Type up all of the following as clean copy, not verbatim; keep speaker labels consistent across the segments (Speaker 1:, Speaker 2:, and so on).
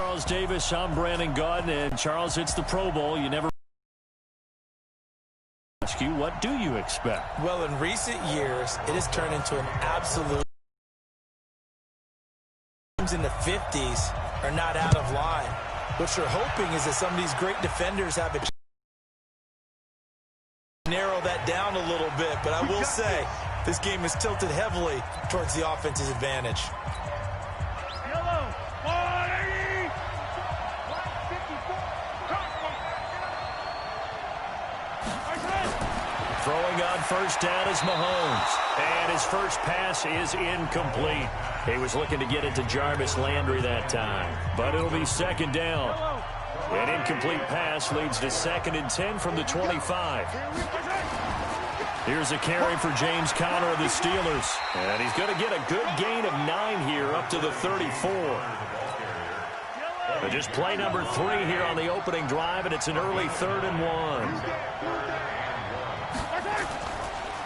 Speaker 1: Charles Davis, I'm Brandon Gaudin, and Charles, it's the Pro Bowl. You never ask you, what do you expect?
Speaker 2: Well, in recent years, it has turned into an absolute. Teams in the 50s are not out of line. What you're hoping is that some of these great defenders have a narrow that down a little bit, but I will say this game is tilted heavily towards the offense's advantage.
Speaker 1: Throwing on first down is Mahomes. And his first pass is incomplete. He was looking to get it to Jarvis Landry that time. But it'll be second down. An incomplete pass leads to 2nd and 10 from the 25. Here's a carry for James Conner of the Steelers. And he's going to get a good gain of 9 here up to the 34. But just play number 3 here on the opening drive, and it's an early 3rd and 1.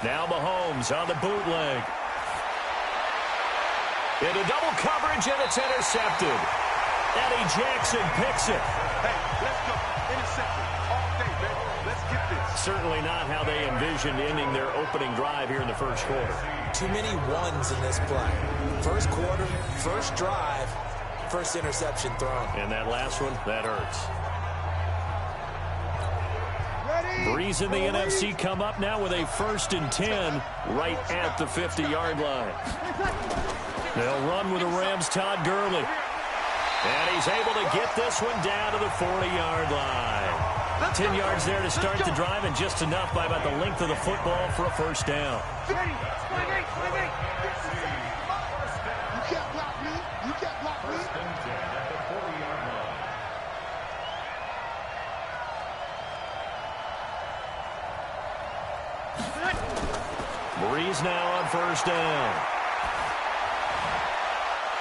Speaker 1: Now Mahomes on the bootleg. Into double coverage, and it's intercepted. Eddie Jackson picks it.
Speaker 3: Hey, let's go. Intercepted. All day, baby. Let's get this.
Speaker 1: Certainly not how they envisioned ending their opening drive here in the first quarter.
Speaker 2: Too many ones in this play. First quarter, first drive, first interception thrown.
Speaker 1: And that last one, that hurts. Breeze in the NFC come up now with a 1st and 10 right at the 50-yard line. They'll run with the Rams' Todd Gurley. And he's able to get this one down to the 40-yard line. 10 yards there to start the drive, and just enough by about the length of the football for a first down.
Speaker 3: You can't block me. You can't block me.
Speaker 1: Breeze now on first down.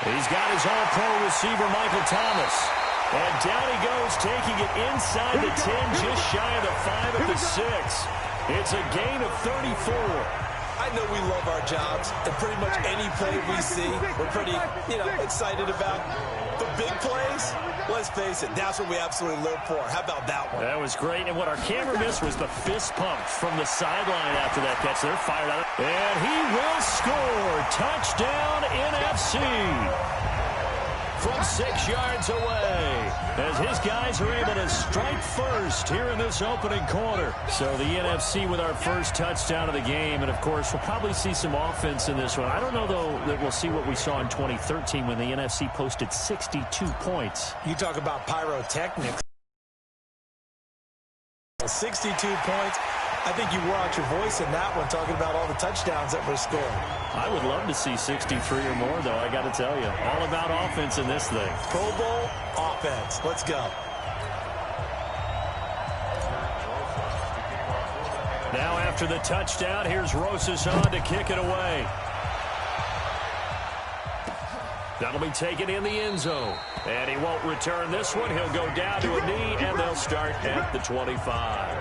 Speaker 1: He's got his all-pro receiver, Michael Thomas. And down he goes, taking it inside the 10, just shy of the 5 at the 6. It's a gain of 34.
Speaker 2: I know we love our jobs, and pretty much any play we see, we're pretty, excited about. The big plays, let's face it, that's what we absolutely live for. How about that one?
Speaker 1: That was great, and what our camera missed was the fist pump from the sideline after that catch. They're fired out. And he will score. Touchdown, NFC. From 6 yards away, as his guys are able to strike first here in this opening quarter. So the NFC with our first touchdown of the game, and of course we'll probably see some offense in this one. I don't know though that we'll see what we saw in 2013 when the NFC posted 62 points.
Speaker 2: You talk about pyrotechnics. 62 points. I think you wore out your voice in that one, talking about all the touchdowns that were scored.
Speaker 1: I would love to see 63 or more, though, I got to tell you. All about offense in this thing.
Speaker 2: Pro Bowl offense. Let's go.
Speaker 1: Now after the touchdown, here's Rosas on to kick it away. That'll be taken in the end zone. And he won't return this one. He'll go down to a knee, and they'll start at the 25.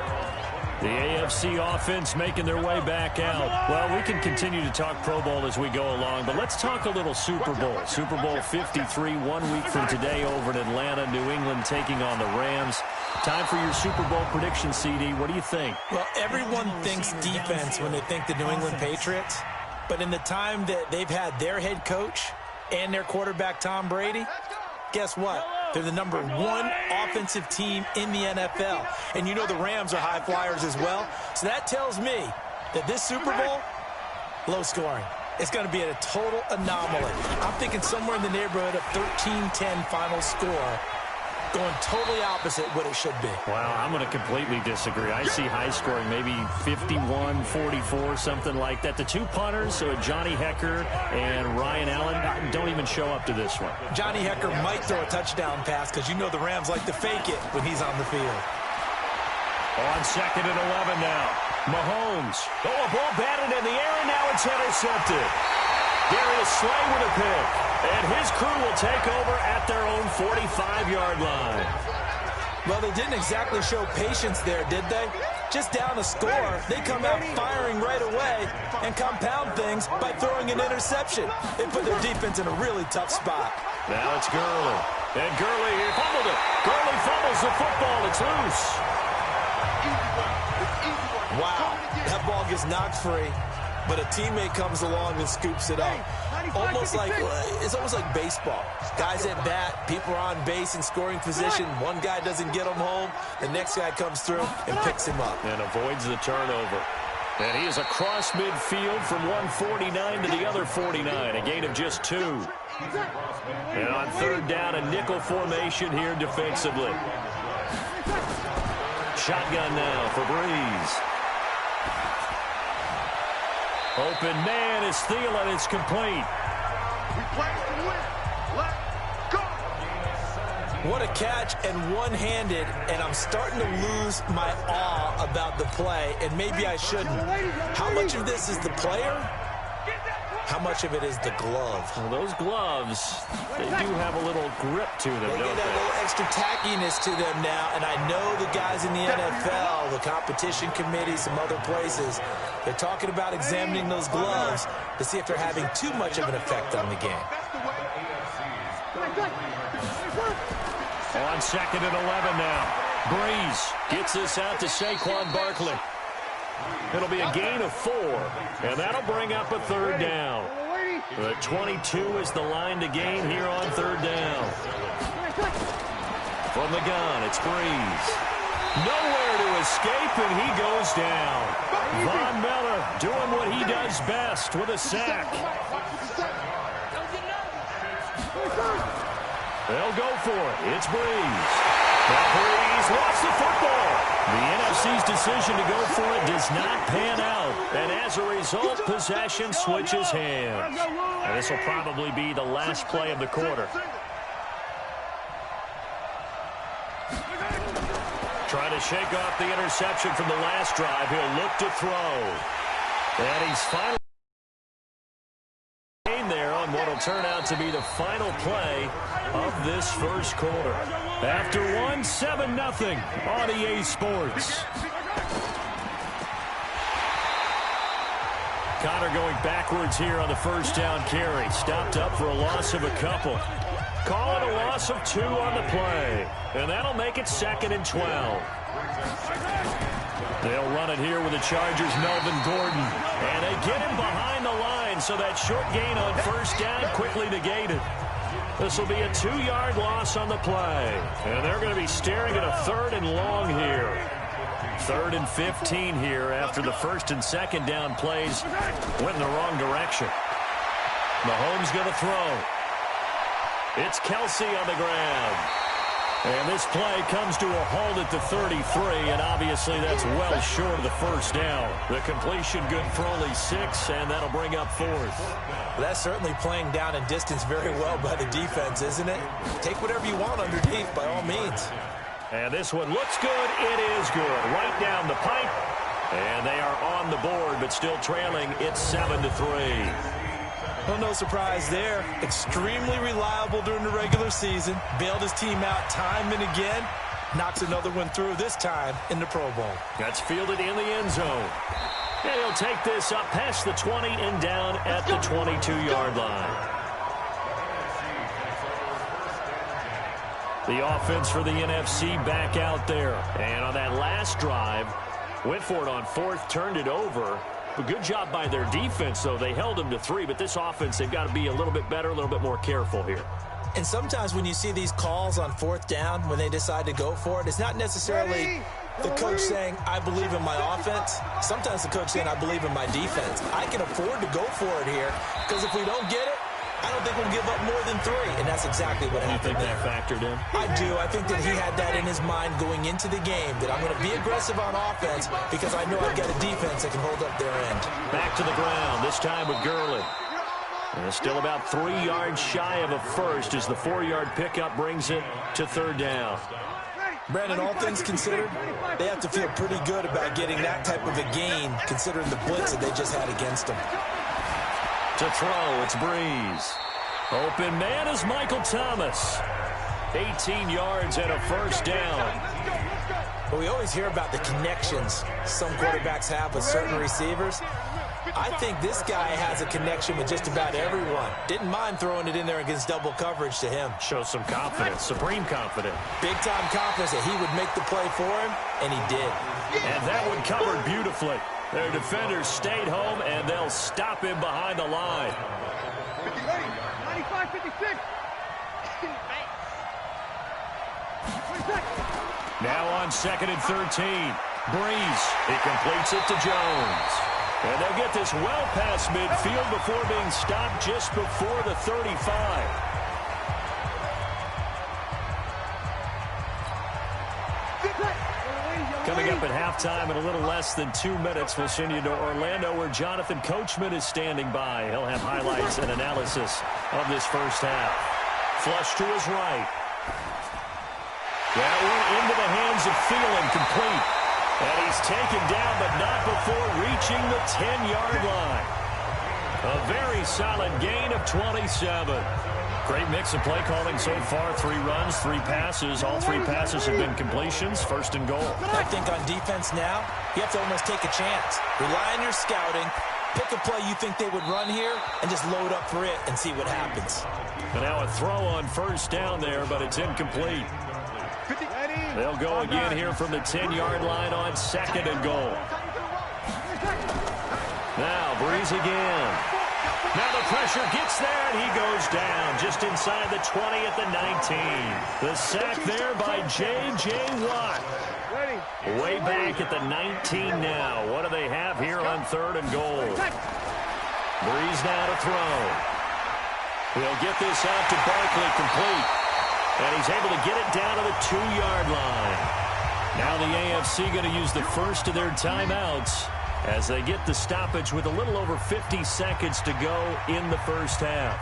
Speaker 1: The AFC offense making their way back out. Well, we can continue to talk Pro Bowl as we go along, but let's talk a little Super Bowl. Super Bowl 53, 1 week from today over in Atlanta. New England taking on the Rams. Time for your Super Bowl prediction, CD. What do you think?
Speaker 2: Well, everyone thinks defense when they think the New England Patriots, but in the time that they've had their head coach and their quarterback, Tom Brady, guess what? They're the #1 offensive team in the NFL. And you know the Rams are high flyers as well. So that tells me that this Super Bowl, low scoring. It's going to be a total anomaly. I'm thinking somewhere in the neighborhood of 13-10 final score. Going totally opposite what it should be.
Speaker 1: Wow, I'm going to completely disagree. I see high scoring, maybe 51-44, something like that. The two punters, so Johnny Hecker and Ryan Allen, don't even show up to this one.
Speaker 2: Johnny Hecker might throw a touchdown pass because you know the Rams like to fake it when he's on the field.
Speaker 1: On 2nd and 11 now. Mahomes. Oh, a ball batted in the air, and now it's intercepted. Darius Slay with a pick. And his crew will take over at their own 45-yard line.
Speaker 2: Well, they didn't exactly show patience there, did they? Just down a score, they come out firing right away and compound things by throwing an interception. They put their defense in a really tough spot.
Speaker 1: Now it's Gurley. And Gurley here fumbled it. Gurley fumbles the football. It's loose.
Speaker 2: Wow, that ball gets knocked free, but a teammate comes along and scoops it up. It's almost like baseball. Guys at bat, people are on base in scoring position. One guy doesn't get him home. The next guy comes through and picks him up.
Speaker 1: And avoids the turnover. And he is across midfield from 149 to the other 49, a gain of just 2. And on third down, a nickel formation here defensively. Shotgun now for Breeze. Open man is Thielen. It's complete.
Speaker 3: We play to win. Let's go.
Speaker 2: What a catch, and one-handed, and I'm starting to lose my awe about the play, and maybe I shouldn't. How much of this is the player? How much of it is the glove?
Speaker 1: Well, those gloves, they do have a little grip to them,
Speaker 2: They
Speaker 1: don't
Speaker 2: get a little extra tackiness to them now, and I know the guys in the NFL, the competition committee, some other places, they're talking about examining those gloves to see if they're having too much of an effect on the game.
Speaker 1: On 2nd and 11 now. Breeze gets this out to Saquon Barkley. It'll be a gain of 4, and that'll bring up a third down. The 22 is the line to gain here on third down. From the gun, it's Breeze. Nowhere to escape, and he goes down. Von Miller doing what he does best with a sack. They'll go for it. It's Breeze. Now Breeze lost the football. The NFC's decision to go for it does not pan out. And as a result, possession switches hands. And this will probably be the last play of the quarter. Trying to shake off the interception from the last drive. He'll look to throw. And he's finally there on what will turn out to be the final play of this first quarter. After one, 7-0 on EA Sports. Connor going backwards here on the first down carry. Stopped up for a loss of a couple. Call it a loss of 2 on the play. And that'll make it 2nd and 12. They'll run it here with the Chargers' Melvin Gordon. And they get him behind the line, so that short gain on first down quickly negated. This will be a 2-yard loss on the play. And they're going to be staring at a 3rd and long here. 3rd and 15 here after the first and second down plays went in the wrong direction. Mahomes going to throw. It's Kelsey on the ground. And this play comes to a halt at the 33, and obviously that's well short of the first down. The completion good for only 6, and that'll bring up 4th.
Speaker 2: Well, that's certainly playing down in distance very well by the defense, isn't it? Take whatever you want underneath, by all means.
Speaker 1: And this one looks good. It is good. Right down the pipe. And they are on the board, but still trailing. It's 7-3.
Speaker 2: Well, no surprise there. Extremely reliable during the regular season. Bailed his team out time and again. Knocks another one through, this time in the Pro Bowl.
Speaker 1: That's fielded in the end zone. And he'll take this up past the 20 and down at the 22-yard line. The offense for the NFC back out there. And on that last drive, went for it on 4th, turned it over. A good job by their defense, though. They held them to 3, but this offense, they've got to be a little bit better, a little bit more careful here.
Speaker 2: And sometimes when you see these calls on 4th down, when they decide to go for it, it's not necessarily the coach saying, I believe in my offense. Sometimes the coach saying, I believe in my defense. I can afford to go for it here, because if we don't get it, I don't think we'll give up more than 3, and that's exactly what happened.
Speaker 1: You think that factored in?
Speaker 2: I do. I think that he had that in his mind going into the game, that I'm going to be aggressive on offense because I know I've got a defense that can hold up their end.
Speaker 1: Back to the ground, this time with Gurley. And still about 3 yards shy of a first as the 4-yard pickup brings it to 3rd down.
Speaker 2: Brandon, all things considered, they have to feel pretty good about getting that type of a gain considering the blitz that they just had against them.
Speaker 1: To throw, it's Breeze. Open man is Michael Thomas. 18 yards and a first down.
Speaker 2: Well, we always hear about the connections some quarterbacks have with certain receivers. I think this guy has a connection with just about everyone. Didn't mind throwing it in there against double coverage to him.
Speaker 1: Shows some confidence, supreme confidence.
Speaker 2: Big-time confidence that he would make the play for him, and he did.
Speaker 1: And that one covered beautifully. Their defenders stayed home, and they'll stop him behind the line.
Speaker 3: 95-56.
Speaker 1: Now on 2nd and 13. Breeze. He completes it to Jones. And they'll get this well past midfield before being stopped just before the 35. Coming up at halftime in a little less than 2 minutes, we'll send you to Orlando where Jonathan Coachman is standing by. He'll have highlights and analysis of this first half. Flush to his right. That one into the hands of Thielen, complete. And he's taken down, but not before reaching the 10-yard line. A very solid gain of 27. Great mix of play calling so far. 3 runs, 3 passes. All 3 passes have been completions. 1st and goal.
Speaker 2: I think on defense now, you have to almost take a chance. Rely on your scouting. Pick a play you think they would run here and just load up for it and see what happens.
Speaker 1: And now a throw on 1st down there, but it's incomplete. They'll go again here from the 10-yard line on 2nd and goal. Now Breeze again. Now the pressure gets there, and he goes down just inside the 20 at the 19. The sack there by J.J. Watt. Way back at the 19 now. What do they have here on 3rd and goal? Breeze now to throw. He'll get this out to Barkley, complete. And he's able to get it down to the 2-yard line. Now the AFC going to use the first of their timeouts as they get the stoppage with a little over 50 seconds to go in the first half.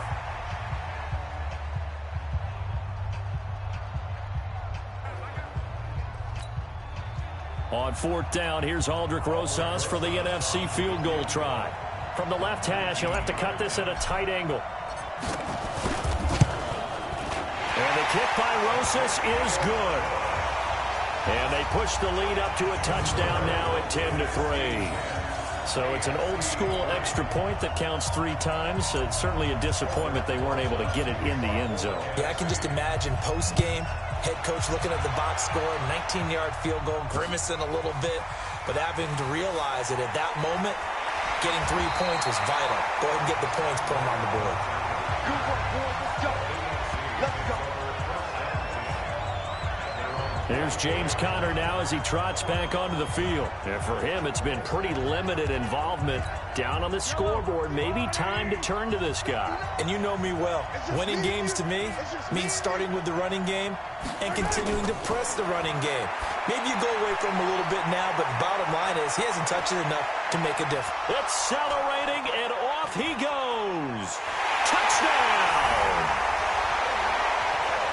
Speaker 1: On 4th down, here's Aldrick Rosas for the NFC field goal try. From the left hash, he'll have to cut this at a tight angle. And the kick by Rosas is good. And they push the lead up to a touchdown now at 10-3. So it's an old-school extra point that counts 3 times. So it's certainly a disappointment they weren't able to get it in the end zone.
Speaker 2: Yeah, I can just imagine post-game, head coach looking at the box score, 19-yard field goal, grimacing a little bit, but having to realize that at that moment, getting 3 points was vital. Go ahead and get the points, put them on the board.
Speaker 3: Good work, boys. Let's go. Let's go.
Speaker 1: Here's James Conner now as he trots back onto the field. And for him, it's been pretty limited involvement down on the scoreboard. Maybe time to turn to this guy.
Speaker 2: And you know me well. Winning games to me means starting with the running game and continuing to press the running game. Maybe you go away from him a little bit now, but the bottom line is he hasn't touched it enough to make a difference.
Speaker 1: Accelerating, and off he goes. Touchdown!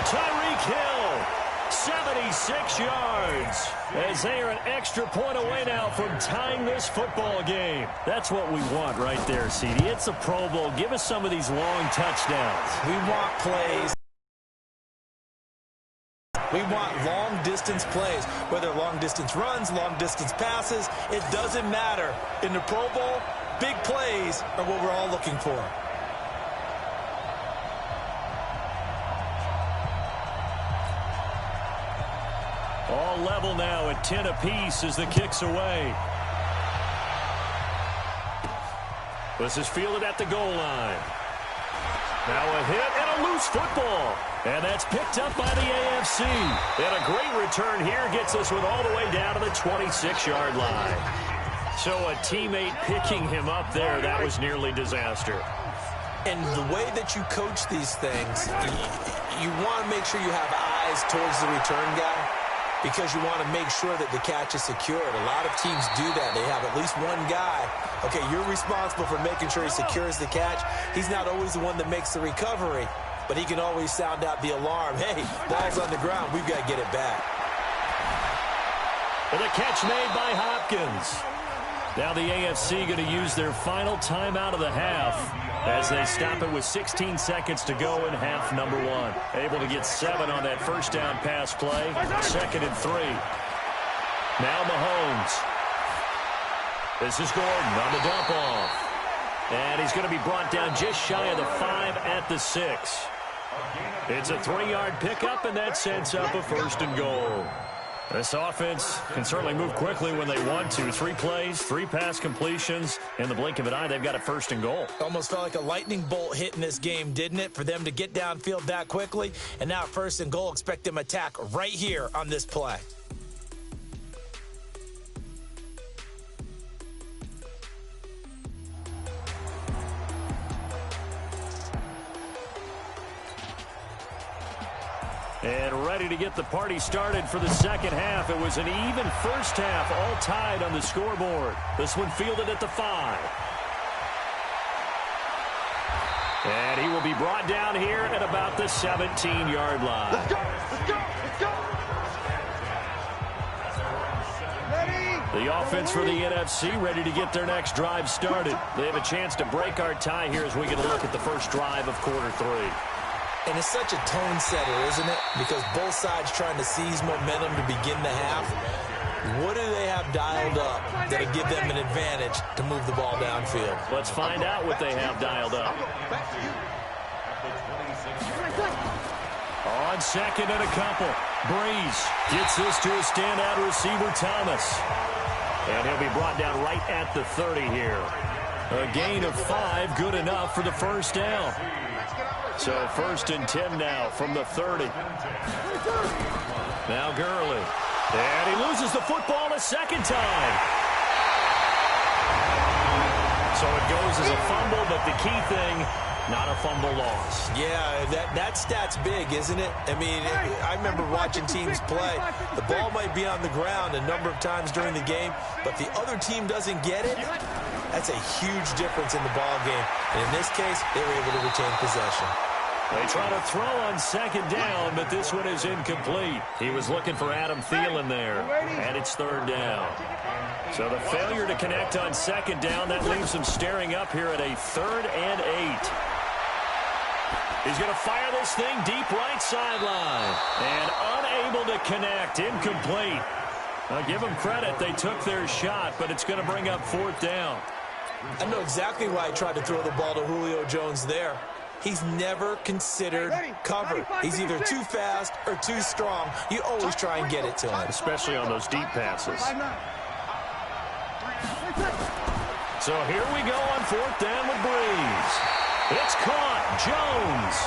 Speaker 1: Tyreek Hill, 76 yards, as they are an extra point away now from tying this football game. That's what we want right there, CD. It's a Pro Bowl. Give us some of these long touchdowns.
Speaker 2: We want plays. We want long-distance plays, whether long-distance runs, long-distance passes. It doesn't matter. In the Pro Bowl, big plays are what we're all looking for.
Speaker 1: All level now at 10 apiece as the kick's away. This is fielded at the goal line. Now a hit and a loose football. And that's picked up by the AFC. And a great return here gets us with all the way down to the 26-yard line. So a teammate picking him up there, that was nearly disaster.
Speaker 2: And the way that you coach these things, you want to make sure you have eyes towards the return guy, because you want to make sure that the catch is secured. A lot of teams do that. They have at least one guy. Okay, you're responsible for making sure he secures the catch. He's not always the one that makes the recovery, but he can always sound out the alarm. Hey, ball's on the ground. We've got to get it back.
Speaker 1: And a catch made by Hopkins. Now the AFC going to use their final timeout of the half as they stop it with 16 seconds to go in half number 1. Able to get 7 on that first down pass play. 2nd and 3. Now Mahomes. This is Gordon on the dump off. And he's going to be brought down just shy of the 5 at the 6. It's a 3-yard pickup, and that sets up a 1st and goal. This offense can certainly move quickly when they want to. 3 plays, 3 pass completions. In the blink of an eye, they've got a 1st and goal.
Speaker 2: Almost felt like a lightning bolt hit in this game, didn't it? For them to get downfield that quickly. And now 1st and goal, expect them to attack right here on this play.
Speaker 1: And ready to get the party started for the second half. It was an even first half, all tied on the scoreboard. This one fielded at the 5. And he will be brought down here at about the 17-yard line.
Speaker 3: Let's go! Let's go! Let's go! Ready?
Speaker 1: The offense for the NFC ready to get their next drive started. They have a chance to break our tie here as we get a look at the first drive of quarter 3.
Speaker 2: And it's such a tone setter, isn't it? Because both sides trying to seize momentum to begin the half. What do they have dialed up that'll give them an advantage to move the ball downfield?
Speaker 1: Let's find out what they have dialed up. On 2nd and a couple, Breeze gets this to a standout receiver, Thomas. And he'll be brought down right at the 30 here. A gain of 5, good enough for the 1st down. So 1st and 10 now from the 30. Now Gurley. And he loses the football a 2nd time. So it goes as a fumble, but the key thing, not a fumble loss.
Speaker 2: Yeah, that stat's big, isn't it? I mean, I remember watching teams play. The ball might be on the ground a number of times during the game, but the other team doesn't get it. That's a huge difference in the ball game. And in this case, they were able to retain possession.
Speaker 1: They try to throw on 2nd down, but this one is incomplete. He was looking for Adam Thielen there, and it's 3rd down. So the failure to connect on 2nd down, that leaves him staring up here at a 3rd and 8. He's going to fire this thing deep right sideline, and unable to connect, incomplete. I'll give them credit. They took their shot, but it's going to bring up 4th down.
Speaker 2: I know exactly why I tried to throw the ball to Julio Jones there. He's never considered cover. He's either too fast or too strong. You always try and get it to him.
Speaker 1: Especially on those deep passes. So here we go on 4th down with Breeze. It's caught. Jones.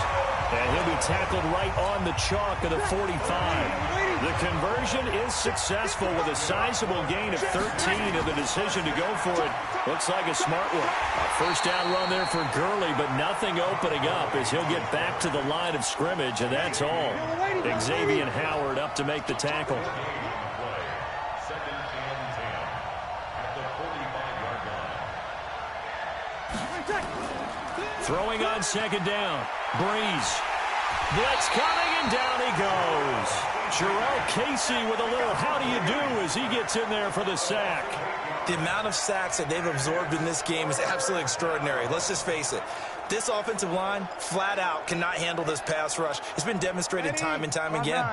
Speaker 1: And he'll be tackled right on the chalk of the 45. The conversion is successful with a sizable gain of 13, and the decision to go for it looks like a smart one. A 1st down run there for Gurley, but nothing opening up as he'll get back to the line of scrimmage, and that's all. Xavier Howard up to make the tackle. Throwing on 2nd down. Breeze. Blitz coming, and down he goes. Jarrell Casey with a little how do you do as he gets in there for the sack.
Speaker 2: The amount of sacks that they've absorbed in this game is absolutely extraordinary. Let's just face it. This offensive line, flat out, cannot handle this pass rush. It's been demonstrated time and time again.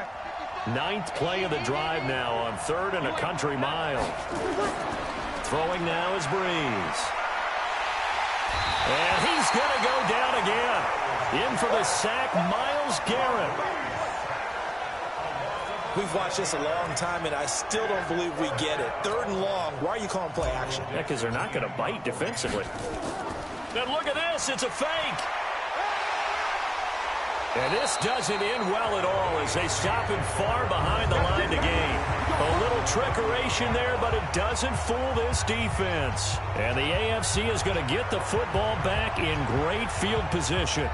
Speaker 1: 9th play of the drive now on 3rd and a country mile. Throwing now is Breeze. And he's going to go down again. In for the sack, Myles Garrett.
Speaker 2: We've watched this a long time, and I still don't believe we get it. 3rd and long. Why are you calling play action?
Speaker 1: Yeah, because they're not going to bite defensively. And look at this. It's a fake. And this doesn't end well at all as they stop him far behind the line to gain. A little trickeration there, but it doesn't fool this defense. And the AFC is going to get the football back in great field position.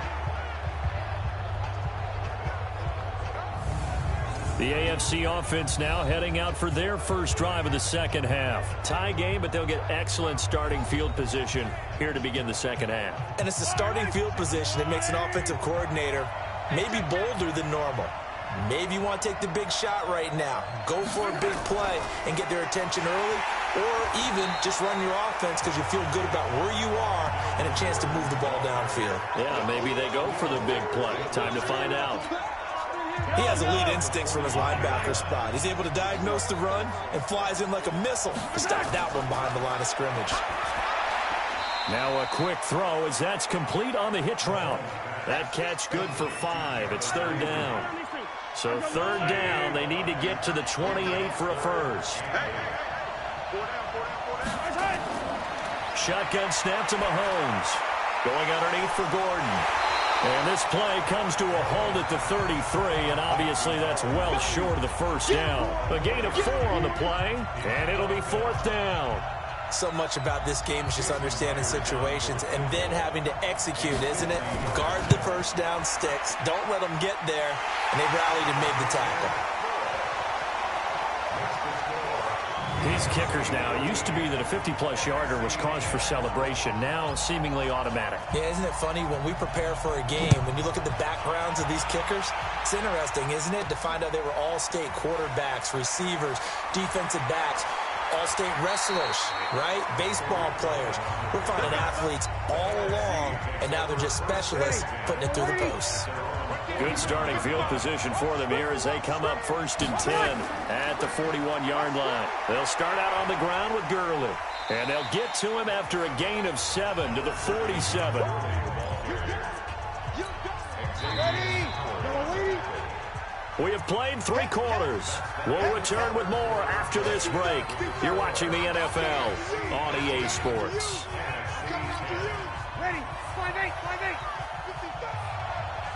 Speaker 1: The AFC offense now heading out for their first drive of the second half. Tie game, but they'll get excellent starting field position here to begin the second half.
Speaker 2: And it's the starting field position that makes an offensive coordinator maybe bolder than normal. Maybe you want to take the big shot right now. Go for a big play and get their attention early, or even just run your offense because you feel good about where you are and a chance to move the ball downfield.
Speaker 1: Yeah, maybe they go for the big play. Time to find out.
Speaker 2: He has elite instincts from his linebacker spot. He's able to diagnose the run and flies in like a missile to stop that one behind the line of scrimmage.
Speaker 1: Now a quick throw as that's complete on the hitch route. That catch good for 5. It's third down. So third down, they need to get to the 28 for a first. Shotgun snap to Mahomes. Going underneath for Gordon. And this play comes to a halt at the 33, and obviously that's well short of the first down. A gain of 4 on the play, and it'll be fourth down.
Speaker 2: So much about this game is just understanding situations and then having to execute, isn't it? Guard the first down sticks. Don't let them get there. And they rallied and made the tackle.
Speaker 1: These kickers now, it used to be that a 50-plus yarder was cause for celebration. Now seemingly automatic.
Speaker 2: Yeah, isn't it funny when we prepare for a game, when you look at the backgrounds of these kickers, it's interesting, isn't it, to find out they were all-state quarterbacks, receivers, defensive backs, all-state wrestlers, right? Baseball players. We're finding athletes all along, and now they're just specialists putting it through the posts.
Speaker 1: Good starting field position for them here as they come up first and 10 at the 41-yard line. They'll start out on the ground with Gurley, and they'll get to him after a gain of 7 to the 47. We have played 3 quarters. We'll return with more after this break. You're watching the NFL on EA Sports.
Speaker 3: Ready? 5-8, 5-8.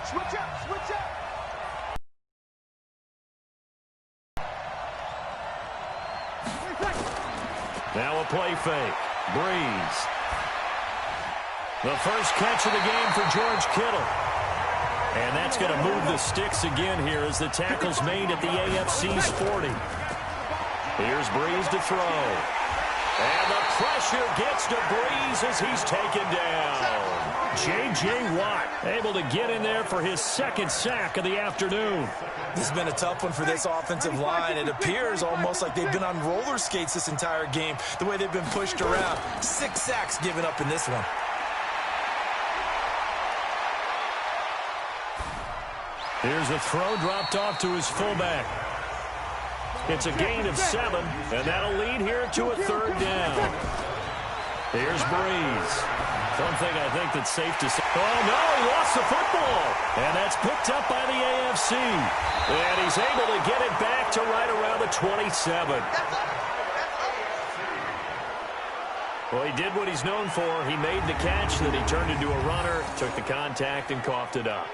Speaker 3: Switch up, switch up.
Speaker 1: Now a play fake. Breeze. The first catch of the game for George Kittle. And that's going to move the sticks again here as the tackle's made at the AFC's 40. Here's Breeze to throw. And the pressure gets to Breeze as he's taken down. J.J. Watt able to get in there for his second sack of the afternoon.
Speaker 2: This has been a tough one for this offensive line. It appears almost like they've been on roller skates this entire game, the way they've been pushed around. 6 sacks given up in this one.
Speaker 1: Here's a throw dropped off to his fullback. It's a gain of 7, and that'll lead here to a third down. Here's Breeze. Something I think that's safe to say. Oh, no, he lost the football. And that's picked up by the AFC. And he's able to get it back to right around the 27. Well, he did what he's known for. He made the catch, then he turned into a runner, took the contact, and coughed it up.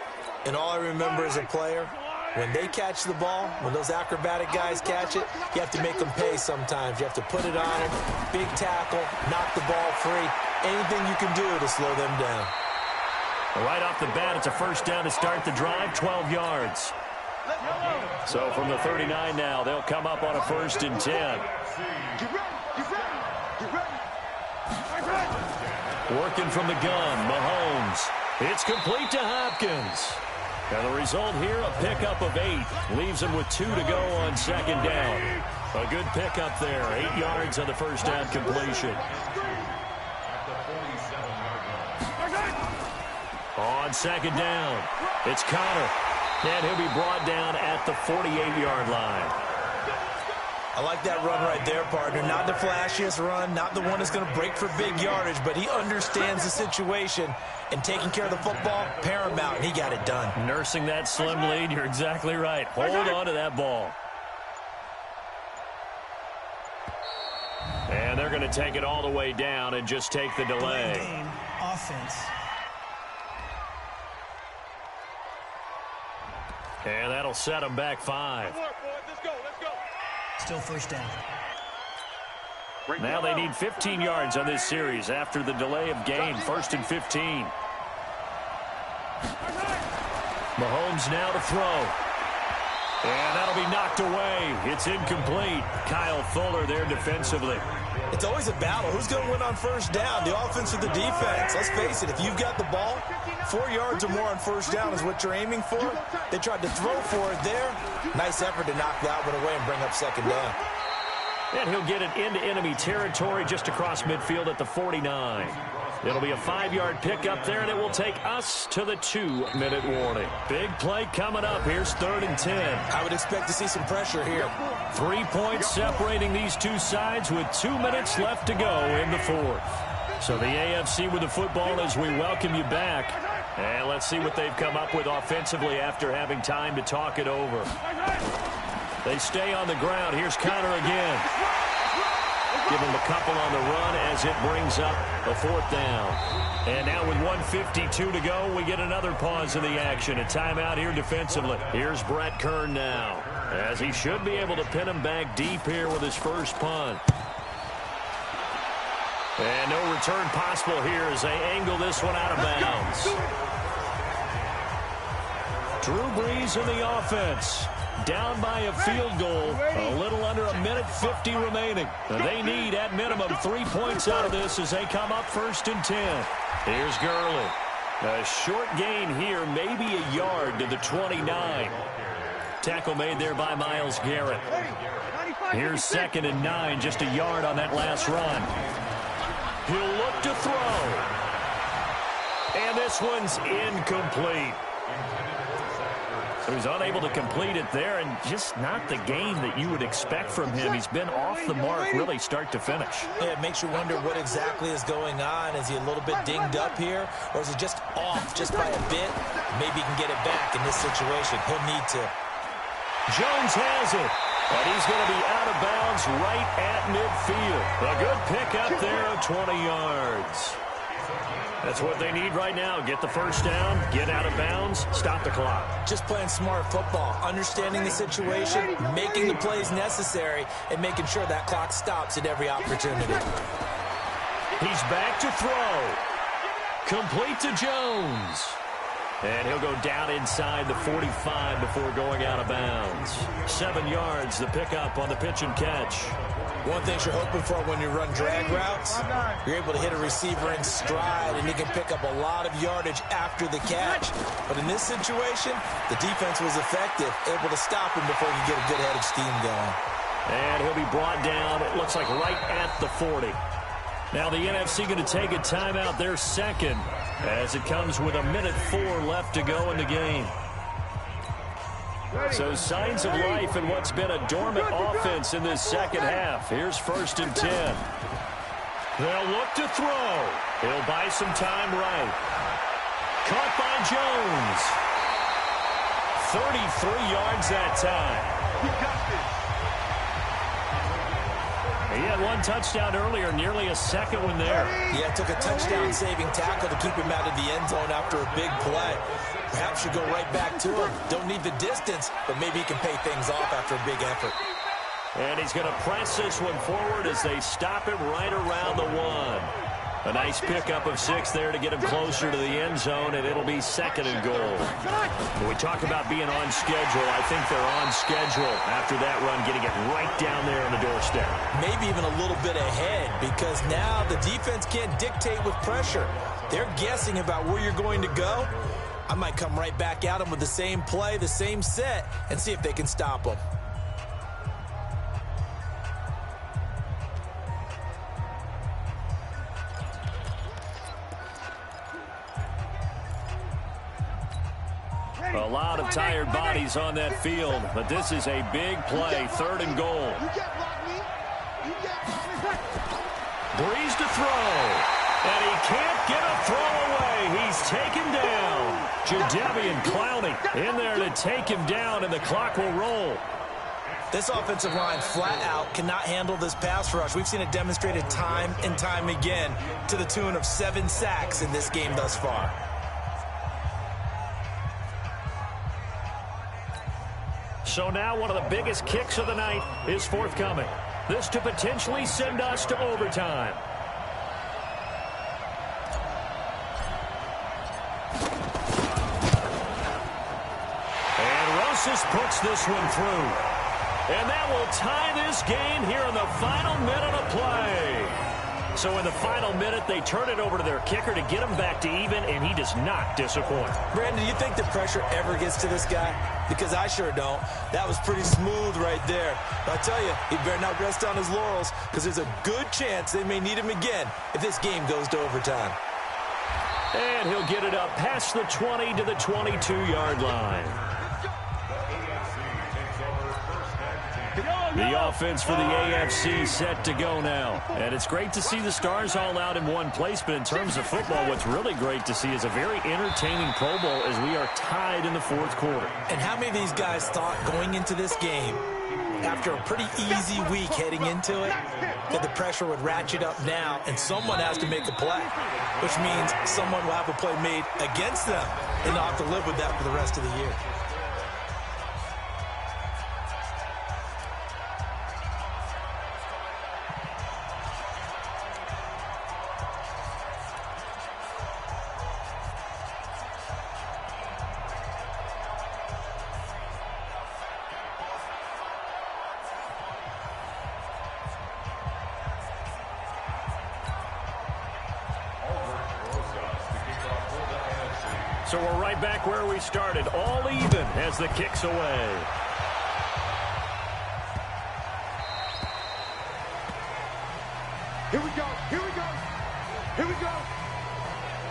Speaker 2: And all I remember as a player, when they catch the ball, when those acrobatic guys catch it, you have to make them pay sometimes. You have to put it on them, big tackle, knock the ball free, anything you can do to slow them down.
Speaker 1: Right off the bat, it's a first down to start the drive, 12 yards. So from the 39 now, they'll come up on a first and 10. Working from the gun, Mahomes. It's complete to Hopkins. And the result here, a pickup of 8. Leaves him with 2 to go on second down. A good pickup there. 8 yards on the first down completion. On second down, it's Connor. And he'll be brought down at the 48-yard line.
Speaker 2: I like that run right there, partner. Not the flashiest run, not the one that's going to break for big yardage, but he understands the situation, and taking care of the football, paramount, and he got it done.
Speaker 1: Nursing that slim lead, you're exactly right. Hold on to that ball. And they're going to take it all the way down and just take the delay.
Speaker 4: Game offense.
Speaker 1: And that'll set them back 5.
Speaker 4: Still first down.
Speaker 1: Now they need 15 yards on this series after the delay of game. First and 15. Mahomes now to throw. And that'll be knocked away. It's incomplete. Kyle Fuller there defensively.
Speaker 2: It's always a battle. Who's going to win on first down, the offense or the defense? Let's face it, if you've got the ball, 4 yards or more on first down is what you're aiming for. They tried to throw for it there. Nice effort to knock that one away and bring up second down.
Speaker 1: And he'll get it into enemy territory just across midfield at the 49. It'll be a 5-yard pickup there, and it will take us to the 2-minute warning. Big play coming up. Here's 3rd and 10.
Speaker 2: I would expect to see some pressure here.
Speaker 1: 3 points separating these two sides with 2 minutes left to go in the 4th. So the AFC with the football as we welcome you back. And let's see what they've come up with offensively after having time to talk it over. They stay on the ground. Here's Connor again. Give him a couple on the run as it brings up a 4th down. And now with 1:52 to go, we get another pause in the action. A timeout here defensively. Here's Brett Kern now, as he should be able to pin him back deep here with his first punt. And no return possible here as they angle this one out of bounds. Drew Brees in the offense. Down by a field goal. A little under a minute 50 remaining. They need at minimum 3 points out of this as they come up 1st and 10. Here's Gurley. A short gain here, maybe a yard to the 29. Tackle made there by Myles Garrett. Here's 2nd and 9, just a yard on that last run. He'll look to throw. And this one's incomplete. So he's unable to complete it there, and just not the game that you would expect from him. He's been off the mark really start to finish.
Speaker 2: Yeah, it makes you wonder what exactly is going on. Is he a little bit dinged up here, or is he just off just by a bit? Maybe he can get it back in this situation. He'll need to.
Speaker 1: Jones has it, and he's going to be out of bounds right at midfield. A good pickup there of 20 yards. That's what they need right now. Get the first down, get out of bounds, stop the clock.
Speaker 2: Just playing smart football, understanding the situation, making the plays necessary, and making sure that clock stops at every opportunity.
Speaker 1: He's back to throw. Complete to Jones. And he'll go down inside the 45 before going out of bounds. 7 yards, the pickup on the pitch and catch.
Speaker 2: One thing you're hoping for when you run drag routes, you're able to hit a receiver in stride, and he can pick up a lot of yardage after the catch. But in this situation, the defense was effective, able to stop him before he could get a good head of steam going.
Speaker 1: And he'll be brought down, it looks like right at the 40. Now the NFC going to take a timeout, their 2nd, as it comes with 1:04 left to go in the game. So signs of life in what's been a dormant offense in this 2nd half. Here's 1st and 10. They'll look to throw. He'll buy some time right. Caught by Jones. 33 yards that time.
Speaker 3: He got this.
Speaker 1: He had 1 touchdown earlier, nearly a 2nd one there.
Speaker 2: Yeah, took a touchdown-saving tackle to keep him out of the end zone after a big play. Perhaps you go right back to him. Don't need the distance, but maybe he can pay things off after a big effort.
Speaker 1: And he's going to press this one forward as they stop him right around the 1. A nice pickup of 6 there to get him closer to the end zone, and it'll be 2nd and goal. When we talk about being on schedule, I think they're on schedule after that run, getting it right down there on the doorstep.
Speaker 2: Maybe even a little bit ahead, because now the defense can't dictate with pressure. They're guessing about where you're going to go. I might come right back at them with the same play, the same set, and see if they can stop them.
Speaker 1: A lot of tired bodies on that field, but this is a big play, 3rd and goal. Brees to throw, and he can't get a throw away. He's taken down. Jadeveon Clowney in there to take him down, and the clock will roll.
Speaker 2: This offensive line flat out cannot handle this pass rush. We've seen it demonstrated time and time again to the tune of 7 sacks in this game thus far.
Speaker 1: So now one of the biggest kicks of the night is forthcoming. This to potentially send us to overtime. And Rosas puts this one through. And that will tie this game here in the final minute of play. So in the final minute, they turn it over to their kicker to get him back to even, and he does not disappoint.
Speaker 2: Brandon, do you think the pressure ever gets to this guy? Because I sure don't. That was pretty smooth right there. But I tell you, he better not rest on his laurels, because there's a good chance they may need him again if this game goes to overtime.
Speaker 1: And he'll get it up past the 20 to the 22-yard line. The The offense for the AFC set to go now. And it's great to see the stars all out in one place, but in terms of football, what's really great to see is a very entertaining Pro Bowl as we are tied in the fourth quarter.
Speaker 2: And how many of these guys thought going into this game, after a pretty easy week heading into it, that the pressure would ratchet up now and someone has to make a play, which means someone will have a play made against them and they'll have to live with that for the rest of the year.
Speaker 1: So we're right back where we started, all even as the kick's away.
Speaker 3: Here we go, here we go, here we go.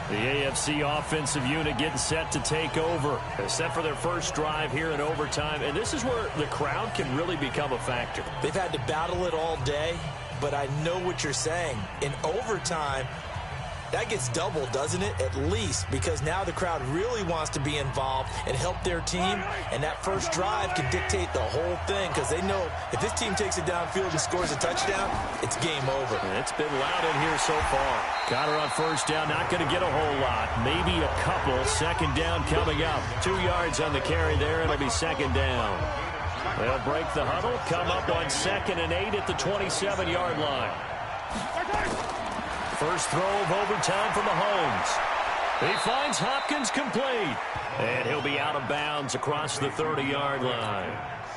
Speaker 1: The AFC offensive unit getting set to take over. They're set for their first drive here in overtime, and this is where the crowd can really become a factor.
Speaker 2: They've had to battle it all day, but I know what you're saying. In overtime, that gets doubled, doesn't it? At least, because now the crowd really wants to be involved and help their team, and that first drive can dictate the whole thing because they know if this team takes it downfield and scores a touchdown, it's game over.
Speaker 1: It's been loud in here so far. Connor on first down, not going to get a whole lot. Maybe a couple. Second down coming up. 2 yards on the carry there. It'll be second down. They'll break the huddle, come up on 2nd and 8 at the 27-yard line. First throw of overtime for Mahomes. He finds Hopkins complete. And he'll be out of bounds across the 30-yard line.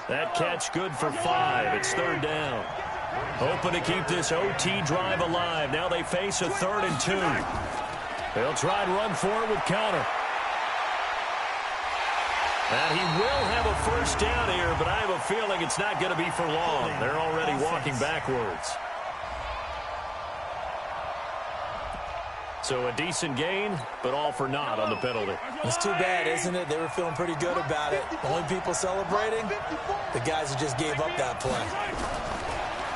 Speaker 1: That catch good for 5. It's 3rd down. Hoping to keep this OT drive alive. Now they face a 3rd and 2. They'll try and run for it with Connor. And he will have a first down here, but I have a feeling it's not going to be for long. They're already walking backwards. So a decent gain, but all for naught on the penalty.
Speaker 2: It's too bad, isn't it? They were feeling pretty good about it. Only people celebrating, the guys who just gave up that play.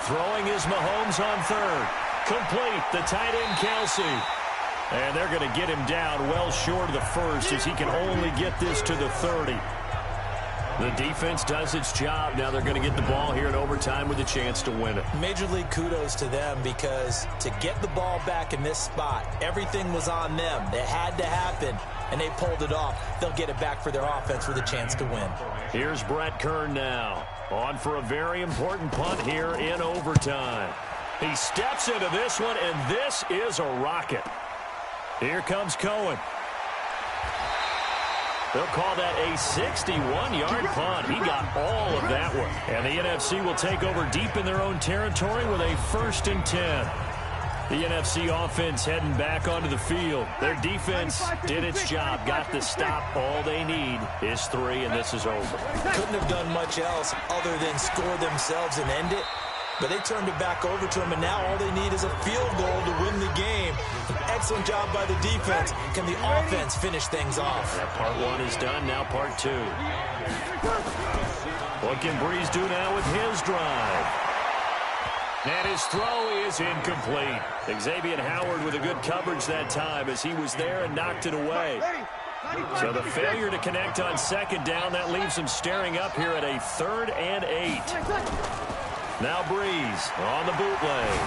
Speaker 1: Throwing is Mahomes on 3rd. Complete, the tight end Kelsey. And they're going to get him down well short of the 1st as he can only get this to the 30. The defense does its job. Now they're going to get the ball here in overtime with a chance to win it.
Speaker 2: Major league kudos to them because to get the ball back in this spot, everything was on them. It had to happen, and they pulled it off. They'll get it back for their offense with a chance to win.
Speaker 1: Here's Brett Kern now. On for a very important punt here in overtime. He steps into this one, and this is a rocket. Here comes Cohen. They'll call that a 61-yard punt. He got all of that one. And the NFC will take over deep in their own territory with a 1st and 10. The NFC offense heading back onto the field. Their defense did its job, got the stop. All they need is 3, and this is over.
Speaker 2: Couldn't have done much else other than score themselves and end it. But they turned it back over to him, and now all they need is a field goal to win the game. An excellent job by the defense. Can the offense finish things off?
Speaker 1: That part 1 is done, now part 2. What can Breeze do now with his drive? And his throw is incomplete. Xavier Howard with a good coverage that time as he was there and knocked it away. So the failure to connect on 2nd down, that leaves him staring up here at a 3rd and 8. Now Breeze on the bootleg.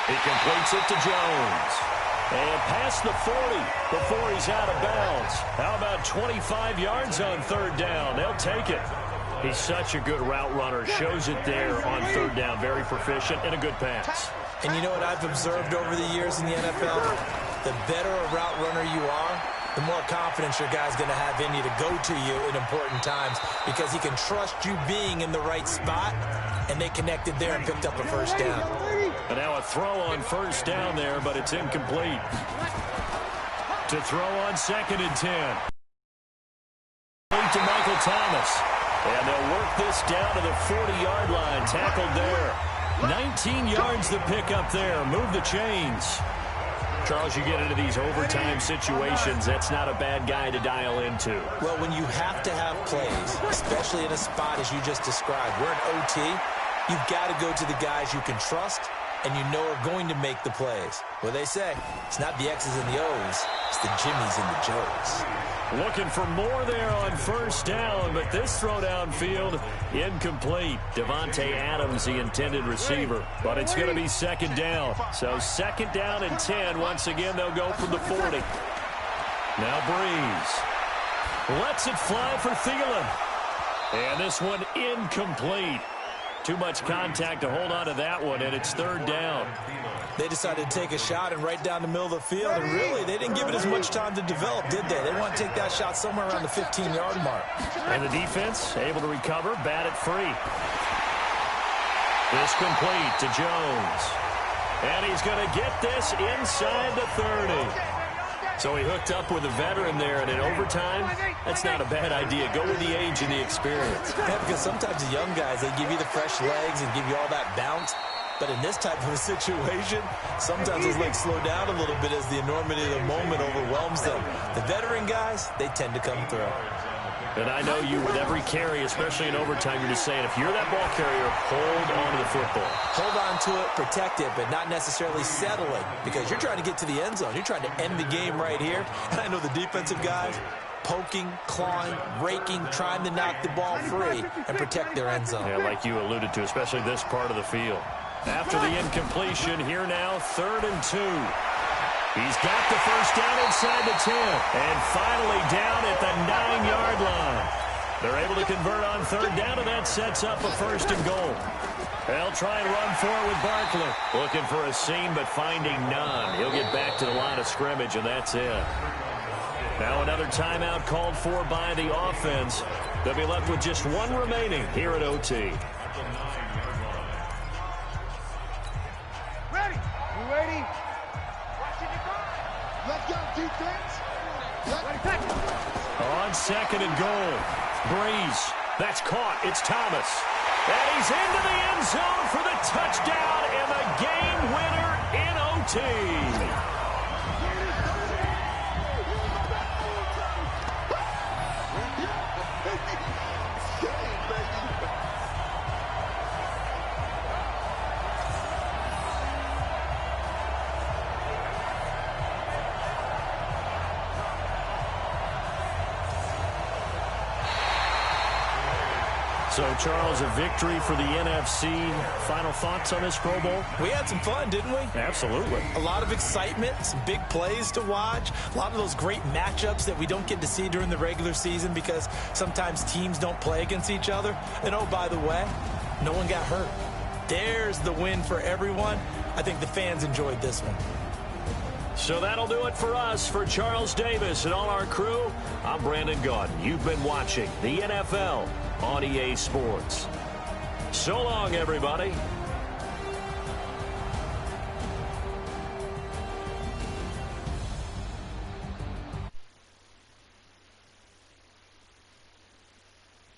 Speaker 1: He completes it to Jones. And past the 40 before he's out of bounds. How about 25 yards on 3rd down? They'll take it. He's such a good route runner. Shows it there on 3rd down. Very proficient and a good pass.
Speaker 2: And you know what I've observed over the years in the NFL? The better a route runner you are, the more confidence your guy's going to have in you to go to you in important times because he can trust you being in the right spot, and they connected there and picked up a 1st down.
Speaker 1: And now a throw on 1st down there, but it's incomplete. To throw on 2nd and 10. To Michael Thomas. And they'll work this down to the 40-yard line. Tackled there. 19 yards the pick up there. Move the chains. Charles, you get into these overtime situations, that's not a bad guy to dial into.
Speaker 2: Well, when you have to have plays, especially in a spot as you just described, we're in OT, you've got to go to the guys you can trust and you know are going to make the plays. Well, they say it's not the X's and the O's, it's the Jimmies and the Joes.
Speaker 1: Looking for more there on first down, but this throw downfield incomplete. Devontae Adams, the intended receiver, but it's going to be second down. So second down and 10. Once again, they'll go from the 40. Now Breeze lets it fly for Thielen. And this one incomplete. Too much contact to hold on to that one, and it's third down.
Speaker 2: They decided to take a shot and right down the middle of the field, and really, they didn't give it as much time to develop, did they? They want to take that shot somewhere around the 15-yard mark.
Speaker 1: And the defense able to recover, bat it free. This complete to Jones. And he's going to get this inside the 30. So he hooked up with a veteran there, and in overtime, that's not a bad idea. Go with the age and the experience.
Speaker 2: Yeah, because sometimes the young guys, they give you the fresh legs and give you all that bounce. But in this type of a situation, sometimes those legs slow down a little bit as the enormity of the moment overwhelms them. The veteran guys, they tend to come through.
Speaker 1: And I know you, with every carry, especially in overtime, you're just saying, if you're that ball carrier, hold on to the football.
Speaker 2: Hold on to it, protect it, but not necessarily settle it, because you're trying to get to the end zone. You're trying to end the game right here. And I know the defensive guys, poking, clawing, raking, trying to knock the ball free and protect their end zone.
Speaker 1: Yeah, like you alluded to, especially this part of the field. After the incompletion, here now, 3rd and 2. He's got the first down inside the 10. And finally down at the 9-yard line. They're able to convert on 3rd down, and that sets up a 1st and goal. They'll try and run for it with Barkley. Looking for a seam, but finding none. He'll get back to the line of scrimmage, and that's it. Now another timeout called for by the offense. They'll be left with just one remaining here at OT.
Speaker 3: Ready? You ready? Let's go, defense.
Speaker 1: On 2nd and goal. Breeze. That's caught. It's Thomas. And he's into the end zone for the touchdown and the game winner in OT. So, Charles, a victory for the NFC. Final thoughts on this Pro Bowl?
Speaker 2: We had some fun, didn't we?
Speaker 1: Absolutely.
Speaker 2: A lot of excitement, some big plays to watch, a lot of those great matchups that we don't get to see during the regular season because sometimes teams don't play against each other. And, oh, by the way, no one got hurt. There's the win for everyone. I think the fans enjoyed this one.
Speaker 1: So that'll do it for us. For Charles Davis and all our crew, I'm Brandon Gaudin. You've been watching the NFL on EA Sports. So long, everybody.